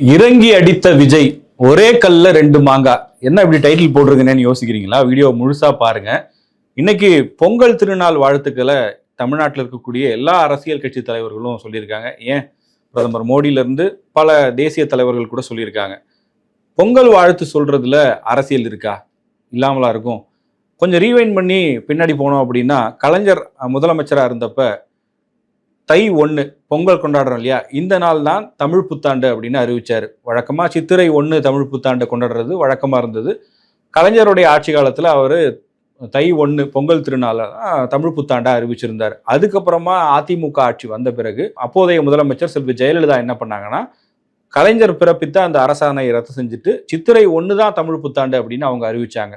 இறங்கி அடித்த விஜய் ஒரே கல்ல ரெண்டு மாங்காய். என்ன இப்படி டைட்டில் போட்டிருக்கேன்னு யோசிக்கிறீங்களா? வீடியோ முழுசா பாருங்க. இன்னைக்கு பொங்கல் திருநாள் வாழ்த்துக்களை தமிழ்நாட்டில் இருக்கக்கூடிய எல்லா அரசியல் கட்சி தலைவர்களும் சொல்லியிருக்காங்க. ஏன் பிரதமர் மோடியில இருந்து பல தேசிய தலைவர்கள் கூட சொல்லியிருக்காங்க. பொங்கல் வாழ்த்து சொல்றதுல அரசியல் இருக்கா? இல்லாமலா இருக்கும். கொஞ்சம் ரீவைண்ட் பண்ணி பின்னாடி போனோம் அப்படின்னா, கலைஞர் முதலமைச்சராக இருந்தப்ப தை 1 பொங்கல் கொண்டாடுறோம் இல்லையா, இந்த நாள் தான் தமிழ் புத்தாண்டு அப்படின்னு அறிவிச்சாரு. வழக்கமா சித்திரை 1 தமிழ் புத்தாண்டு கொண்டாடுறது வழக்கமா இருந்தது. கலைஞருடைய ஆட்சி காலத்துல அவரு தை 1 பொங்கல் திருநாள தமிழ் புத்தாண்டா அறிவிச்சிருந்தார். அதுக்கப்புறமா அதிமுக ஆட்சி வந்த பிறகு அப்போதைய முதலமைச்சர் செல்வி ஜெயலலிதா என்ன பண்ணாங்கன்னா, கலைஞர் பிறப்பித்த அந்த அரசாணையை ரத்து செஞ்சுட்டு சித்திரை 1 தான் தமிழ் புத்தாண்டு அப்படின்னு அவங்க அறிவிச்சாங்க.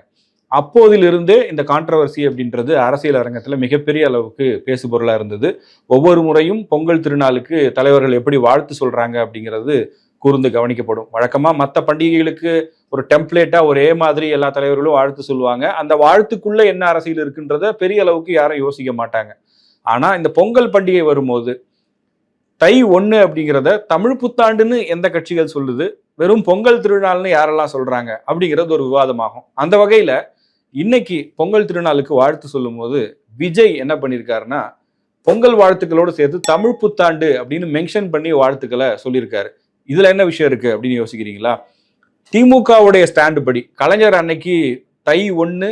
அப்போதிலிருந்தே இந்த கான்ட்ரவர்சி அப்படின்றது அரசியல் அரங்கத்துல மிகப்பெரிய அளவுக்கு பேசுபொருளா இருந்தது. ஒவ்வொரு முறையும் பொங்கல் திருநாளுக்கு தலைவர்கள் எப்படி வாழ்த்து சொல்றாங்க அப்படிங்கிறது கூர்ந்து கவனிக்கப்படும். வழக்கமா மற்ற பண்டிகைகளுக்கு ஒரு டெம்ப்ளேட்டா ஒரே மாதிரி எல்லா தலைவர்களும் வாழ்த்து சொல்லுவாங்க. அந்த வாழ்த்துக்குள்ள என்ன அரசியல் இருக்குன்றத பெரிய அளவுக்கு யாரும் யோசிக்க மாட்டாங்க. ஆனா இந்த பொங்கல் பண்டிகை வரும்போது தை 1 அப்படிங்கிறத தமிழ் புத்தாண்டுன்னு எந்த கட்சிகள் சொல்லுது, வெறும் பொங்கல் திருநாள்னு யாரெல்லாம் சொல்றாங்க அப்படிங்கிறது ஒரு விவாதமாகும். அந்த வகையில இன்னைக்கு பொங்கல் திருநாளுக்கு வாழ்த்து சொல்லும் போது விஜய் என்ன பண்ணியிருக்காருன்னா, பொங்கல் வாழ்த்துக்களோடு சேர்த்து தமிழ் புத்தாண்டு அப்படின்னு மென்ஷன் பண்ணி வாழ்த்துக்களை சொல்லியிருக்காரு. இதுல என்ன விஷயம் இருக்கு அப்படின்னு யோசிக்கிறீங்களா? திமுகவுடைய ஸ்டாண்டு படி கலைஞர் அன்னைக்கு தை 1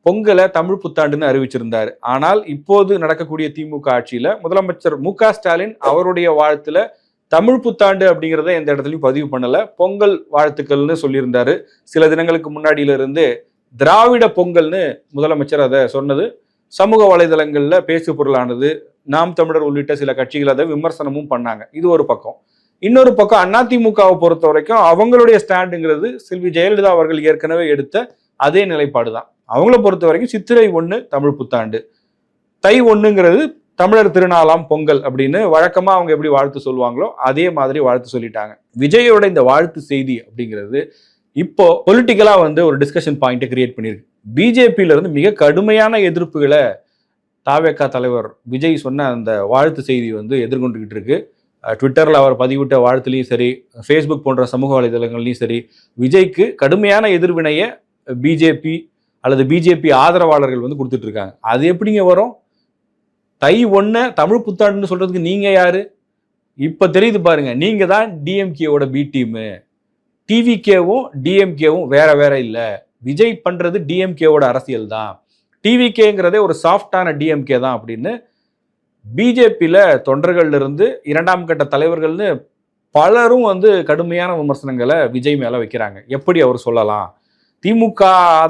பொங்கலை தமிழ் புத்தாண்டுன்னு அறிவிச்சிருந்தாரு. ஆனால் இப்போது நடக்கக்கூடிய திமுக ஆட்சியில முதலமைச்சர் மு.க. ஸ்டாலின் அவருடைய வாழ்த்துல தமிழ் புத்தாண்டு அப்படிங்கிறத எந்த இடத்துலையும் பதிவு பண்ணல, பொங்கல் வாழ்த்துக்கள்னு சொல்லியிருந்தாரு. சில தினங்களுக்கு முன்னாடியில இருந்து திராவிட பொங்கல்னு முதலமைச்சர் அதை சொன்னது சமூக வலைதளங்கள்ல பேசு பொருளானது. நாம் தமிழர் உள்ளிட்ட சில கட்சிகள் அதை விமர்சனமும் பண்ணாங்க. இது ஒரு பக்கம். இன்னொரு பக்கம் அதிமுகவை பொறுத்த வரைக்கும் அவங்களுடைய ஸ்டாண்டுங்கிறது செல்வி ஜெயலலிதா அவர்கள் ஏற்கனவே எடுத்த அதே நிலைப்பாடு தான். அவங்கள பொறுத்த வரைக்கும் சித்திரை 1 தமிழ் புத்தாண்டு, தை 1ங்கிறது தமிழர் திருநாளாம் பொங்கல் அப்படின்னு வழக்கமா அவங்க எப்படி வாழ்த்து சொல்லுவாங்களோ அதே மாதிரி வாழ்த்து சொல்லிட்டாங்க. விஜயோட இந்த வாழ்த்து செய்தி அப்படிங்கிறது இப்போ பொலிட்டிக்கலா ஒரு டிஸ்கஷன் பாயிண்ட் கிரியேட் பண்ணியிருக்கு. பிஜேபியில இருந்து மிக கடுமையான எதிர்ப்புகளை தாவேகா தலைவர் விஜய் சொன்ன அந்த வாழ்த்து செய்தி எதிர்கொண்டுகிட்டு இருக்கு. ட்விட்டர்ல அவர் பதிவிட்ட வாழ்த்துலையும் சரி, ஃபேஸ்புக் போன்ற சமூக வலைதளங்கள்லையும் சரி, விஜய்க்கு கடுமையான எதிர்வினையை பிஜேபி அல்லது பிஜேபி ஆதரவாளர்கள் கொடுத்துட்டு இருக்காங்க. அது எப்படிங்க வரும்? தை 1 தமிழ் புத்தாண்டுன்னு சொல்றதுக்கு நீங்க யாரு? இப்ப தெரியுது பாருங்க, நீங்க தான் டிஎம்கேவோட பி டீமு. டிவிகேவும் டிஎம்கேவும் வேற வேற இல்ல. விஜய் பண்றது டிஎம்கேவோட அரசியல் தான். டிவிகேங்கிறதே ஒரு சாஃப்டான டிஎம்கே தான் அப்படின்னு பிஜேபியில தொண்டர்கள்ல இருந்து 2ஆம் கட்ட தலைவர்கள்னு பலரும் கடுமையான விமர்சனங்களை விஜய் மேல வைக்கிறாங்க. எப்படி அவர் சொல்லலாம்? திமுக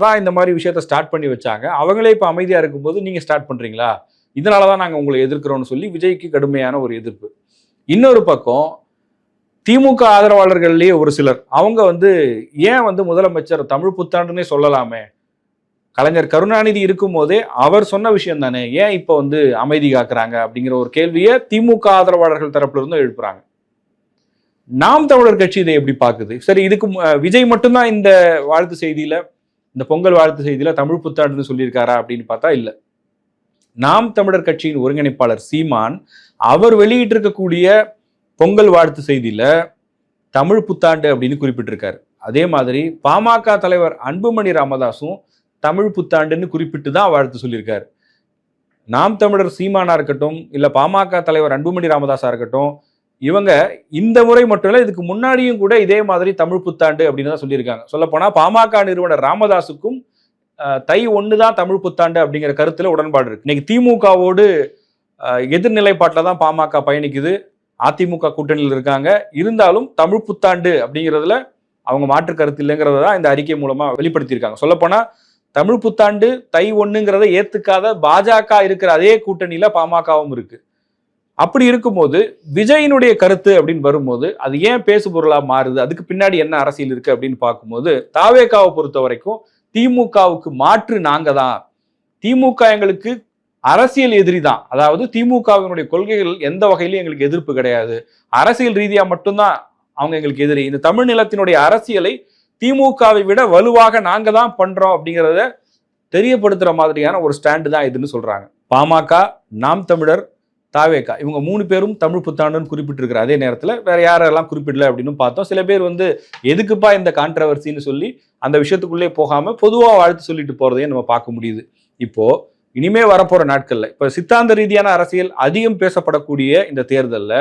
தான் இந்த மாதிரி விஷயத்த ஸ்டார்ட் பண்ணி வச்சாங்க, அவங்களே இப்ப அமைதியா இருக்கும்போது நீங்க ஸ்டார்ட் பண்றீங்களா? இதனாலதான் நாங்க உங்களை எதிர்க்கிறோம்னு சொல்லி விஜய்க்கு கடுமையான ஒரு எதிர்ப்பு. இன்னொரு பக்கம் திமுக ஆதரவாளர்கள்லயே ஒரு சிலர் அவங்க ஏன் முதலமைச்சர் தமிழ் புத்தாண்டுன்னே சொல்லலாமே, கலைஞர் கருணாநிதி இருக்கும் போதே அவர் சொன்ன விஷயம் தானே, ஏன் இப்ப அமைதி காக்குறாங்க அப்படிங்கிற ஒரு கேள்வியை திமுக ஆதரவாளர்கள் தரப்புல இருந்து எழுப்புறாங்க. நாம் தமிழர் கட்சி இதை எப்படி பாக்குது? சரி, இதுக்கு விஜய் மட்டும்தான் இந்த வாழ்த்து செய்தியில, இந்த பொங்கல் வாழ்த்து செய்தியில தமிழ் புத்தாண்டுன்னு சொல்லியிருக்காரா அப்படின்னு பார்த்தா இல்ல. நாம் தமிழர் கட்சியின் ஒருங்கிணைப்பாளர் சீமான் அவர் வெளியிட்டு இருக்கக்கூடிய பொங்கல் வாழ்த்து செய்தியில தமிழ் புத்தாண்டு அப்படின்னு குறிப்பிட்டிருக்காரு. அதே மாதிரி பாமக தலைவர் அன்புமணி ராமதாஸும் தமிழ் புத்தாண்டுன்னு குறிப்பிட்டு தான் வாழ்த்து சொல்லியிருக்காரு. நாம் தமிழர் சீமானா இருக்கட்டும், இல்ல பாமக தலைவர் அன்புமணி ராமதாஸா இருக்கட்டும், இவங்க இந்த முறை மட்டும் இல்ல, இதுக்கு முன்னாடியும் கூட இதே மாதிரி தமிழ் புத்தாண்டு அப்படின்னு தான் சொல்லியிருக்காங்க. சொல்ல போனா பாமக நிறுவனர் ராமதாஸுக்கும் தை 1 தான் தமிழ் புத்தாண்டு அப்படிங்கிற கருத்துல உடன்பாடு இருக்கு. இன்னைக்கு திமுகவோடு எதிர்நிலைப்பாட்டில் தான் பாமக பயணிக்குது. அதிமுக கூட்டணியில் இருக்காங்க. இருந்தாலும் தமிழ் புத்தாண்டு அப்படிங்கிறதுல அவங்க மாற்று கருத்து இல்லைங்கிறத தான் இந்த அறிக்கை மூலமா வெளிப்படுத்தியிருக்காங்க. சொல்லப்போனா தமிழ் புத்தாண்டு தை 1ங்கிறத ஏத்துக்காத பாஜக இருக்கிற அதே கூட்டணியில பாமகவும் இருக்கு. அப்படி இருக்கும்போது விஜயினுடைய கருத்து அப்படின்னு வரும்போது அது ஏன் பேசு பொருளா மாறுது, அதுக்கு பின்னாடி என்ன அரசியல் இருக்கு அப்படின்னு பார்க்கும்போது, தாவேகாவை பொறுத்த வரைக்கும் திமுகவுக்கு மாற்று நாங்க தான், திமுக எங்களுக்கு அரசியல் எதிரி தான். அதாவது திமுகவினுடைய கொள்கைகள் எந்த வகையிலும் எங்களுக்கு எதிர்ப்பு கிடையாது, அரசியல் ரீதியா மட்டும்தான் அவங்க எங்களுக்கு எதிரி. இந்த தமிழ் நிலத்தினுடைய அரசியலை திமுகவை விட வலுவாக நாங்க தான் பண்றோம் அப்படிங்கிறத தெரியப்படுத்துற மாதிரியான ஒரு ஸ்டாண்டு தான் இதுன்னு சொல்றாங்க. பாமக, நாம் தமிழர், தாவேகா இவங்க 3 பேரும் தமிழ் புத்தாண்டுன்னு குறிப்பிட்டிருக்கிற அதே நேரத்தில் வேற யாரெல்லாம் குறிப்பிடல அப்படின்னு பார்த்தோம். சில பேர் வந்து எதுக்குப்பா இந்த கான்ட்ரவர்சின்னு சொல்லி அந்த விஷயத்துக்குள்ளே போகாம பொதுவாக வாழ்த்து சொல்லிட்டு போறதையும் நம்ம பார்க்க முடியுது. இப்போ இனிமே வரப்போற நாட்கள்ல இப்ப சித்தாந்த ரீதியான அரசியல் அதிகம் பேசப்படக்கூடிய இந்த தேர்தலில்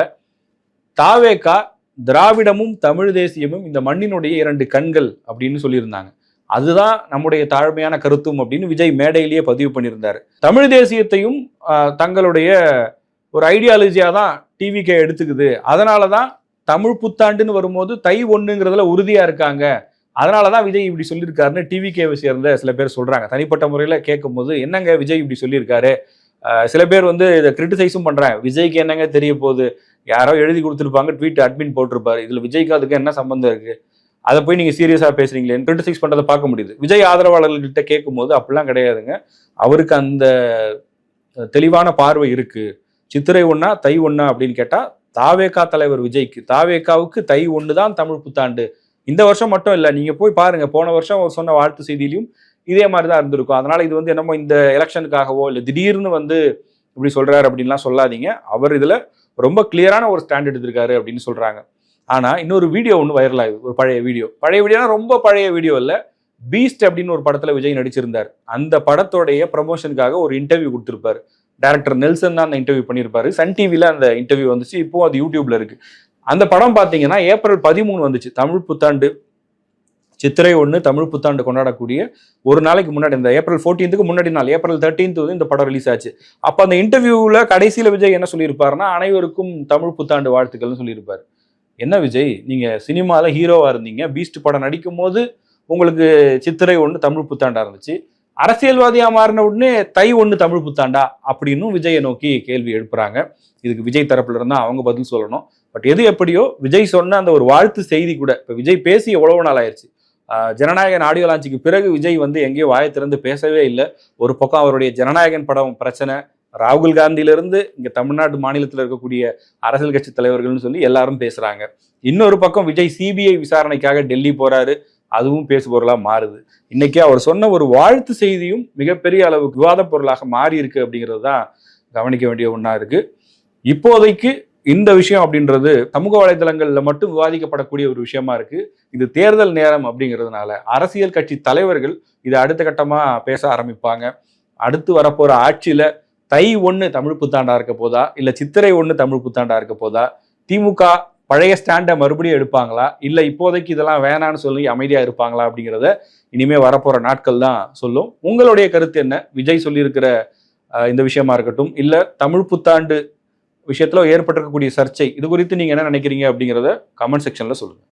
தாவேகா திராவிடமும் தமிழ் தேசியமும் இந்த மண்ணினுடைய 2 கண்கள் அப்படின்னு சொல்லியிருந்தாங்க. அதுதான் நம்முடைய தாழ்மையான கருத்தும் அப்படின்னு விஜய் மேடையிலேயே பதிவு பண்ணியிருந்தாரு. தமிழ் தேசியத்தையும் தங்களுடைய ஒரு ஐடியாலஜியா தான் டிவிகே எடுத்துக்குது. அதனாலதான் தமிழ் புத்தாண்டுன்னு வரும்போது தை 1ங்கிறதுல உறுதியா இருக்காங்க. அதனாலதான் விஜய் இப்படி சொல்லியிருக்காருன்னு டிவிகேவை சேர்ந்த சில பேர் சொல்றாங்க. தனிப்பட்ட முறையில கேட்கும் போது என்னங்க விஜய் இப்படி சொல்லியிருக்காரு, சில பேர் வந்து இதை கிரிட்டிசைஸும் பண்றாங்க. விஜய்க்கு என்னங்க தெரிய போகுது, யாரோ எழுதி கொடுத்துருப்பாங்க, ட்வீட் அட்மின் போட்டிருப்பாரு, இதுல விஜய்க்கு அதுக்கு என்ன சம்பந்தம் இருக்கு, அதை போய் நீங்க சீரியஸா பேசுறீங்களே கிரிட்டிசைஸ் பண்றதை பார்க்க முடியுது. விஜய் ஆதரவாளர்கள்கிட்ட கேட்கும் போது அப்படிலாம் கிடையாதுங்க, அவருக்கு அந்த தெளிவான பார்வை இருக்கு. சித்திரை 1 தை 1 அப்படின்னு கேட்டா தாவேகா தலைவர் விஜய்க்கு, தாவேகாவுக்கு தை 1 தான் தமிழ் புத்தாண்டு. இந்த வருஷம் மட்டும் இல்லை, நீங்க போய் பாருங்க, போன வருஷம் அவர் சொன்ன வாழ்த்து செய்தியிலையும் இதே மாதிரி தான் இருந்திருக்கும். அதனால இது வந்து என்னமோ இந்த எலெக்ஷனுக்காகவோ இல்லை திடீர்னு வந்து இப்படி சொல்றாரு அப்படின்லாம் சொல்லாதீங்க. அவர் இதுல ரொம்ப கிளியரான ஒரு ஸ்டாண்ட் எடுத்திருக்காரு அப்படின்னு சொல்றாங்க. ஆனா இன்னொரு வீடியோ ஒன்று வைரல் ஆகுது, ஒரு பழைய வீடியோனா ரொம்ப பழைய வீடியோ இல்லை, பீஸ்ட் அப்படின்னு ஒரு படத்துல விஜய் நடிச்சிருந்தார். அந்த படத்தோடைய ப்ரமோஷனுக்காக ஒரு இன்டர்வியூ கொடுத்திருப்பாரு. டைரக்டர் நெல்சன் தான் அந்த இன்டர்வியூ பண்ணியிருப்பாரு. சன் டிவில அந்த இன்டர்வியூ வந்துச்சு, இப்போ அது யூடியூப்ல இருக்கு. அந்த படம் பார்த்தீங்கன்னா ஏப்ரல் 13 வந்துச்சு. தமிழ் புத்தாண்டு சித்திரை 1 தமிழ் புத்தாண்டு கொண்டாடக்கூடிய ஒரு நாளைக்கு முன்னாடி, இந்த ஏப்ரல் 14க்கு முன்னாடி நாள் ஏப்ரல் 13 வந்து இந்த படம் ரிலீஸ் ஆச்சு. அப்போ அந்த இன்டர்வியூவில் கடைசியில் விஜய் என்ன சொல்லியிருப்பாருன்னா, அனைவருக்கும் தமிழ் புத்தாண்டு வாழ்த்துக்கள்னு சொல்லியிருப்பாரு. என்ன விஜய், நீங்க சினிமால ஹீரோவா இருந்தீங்க, பீஸ்ட் படம் நடிக்கும் போது உங்களுக்கு சித்திரை 1 தமிழ் புத்தாண்டா இருந்துச்சு, அரசியல்வாதியா மாறின உடனே தை 1 தமிழ் புத்தாண்டா அப்படின்னு விஜயை நோக்கி கேள்வி எழுப்புறாங்க. இதுக்கு விஜய் தரப்புல இருந்தா அவங்க பதில் சொல்லணும். பட் எது எப்படியோ விஜய் சொன்ன அந்த ஒரு வாழ்த்து செய்தி கூட, இப்ப விஜய் பேசி எவ்வளவு நாள் ஆயிடுச்சு, ஜனநாயகன் ஆடியோ லான்ச்சுக்கு பிறகு விஜய் வந்து எங்கேயோ வாயை திறந்து பேசவே இல்லை. ஒரு பக்கம் அவருடைய ஜனநாயகன் படம் பிரச்சனை, ராகுல் காந்தியிலிருந்து இங்க தமிழ்நாடு மாநிலத்தில் இருக்கக்கூடிய அரசியல் கட்சி தலைவர்கள்னு சொல்லி எல்லாரும் பேசுறாங்க. இன்னொரு பக்கம் விஜய் சிபிஐ விசாரணைக்காக டெல்லி போறாரு, அதுவும் பேசு பொருளா மாறுது. இன்னைக்கு அவர் சொன்ன ஒரு வாழ்த்து செய்தியும் மிகப்பெரிய அளவுக்கு விவாத பொருளாக மாறி இருக்கு அப்படிங்கிறது தான் கவனிக்க வேண்டிய ஒன்றா இருக்கு. இப்போதைக்கு இந்த விஷயம் அப்படின்றது சமூக வலைதளங்கள்ல மட்டும் விவாதிக்கப்படக்கூடிய ஒரு விஷயமா இருக்கு. இது தேர்தல் நேரம் அப்படிங்கிறதுனால அரசியல் கட்சி தலைவர்கள் இதை அடுத்த கட்டமா பேச ஆரம்பிப்பாங்க. அடுத்து வரப்போற ஆட்சியில தை 1 தமிழ் புத்தாண்டா இருக்க போதா, இல்ல சித்திரை 1 தமிழ் புத்தாண்டா இருக்க போதா, திமுக பழைய ஸ்டாண்டை மறுபடியும் எடுப்பாங்களா, இல்ல இப்போதைக்கு இதெல்லாம் வேணான்னு சொல்லி அமைதியா இருப்பாங்களா அப்படிங்கிறத இனிமே வரப்போற நாட்கள் தான் சொல்லும். உங்களுடைய கருத்து என்ன? விஜய் சொல்லியிருக்கிற இந்த விஷயமா இருக்கட்டும், இல்ல தமிழ் புத்தாண்டு விஷயத்துல ஏற்பட்டிருக்கக்கூடிய சர்ச்சை, இது குறித்து நீங்க என்ன நினைக்கிறீங்க அப்படிங்கிறத கமெண்ட் செக்ஷன்ல சொல்லுங்க.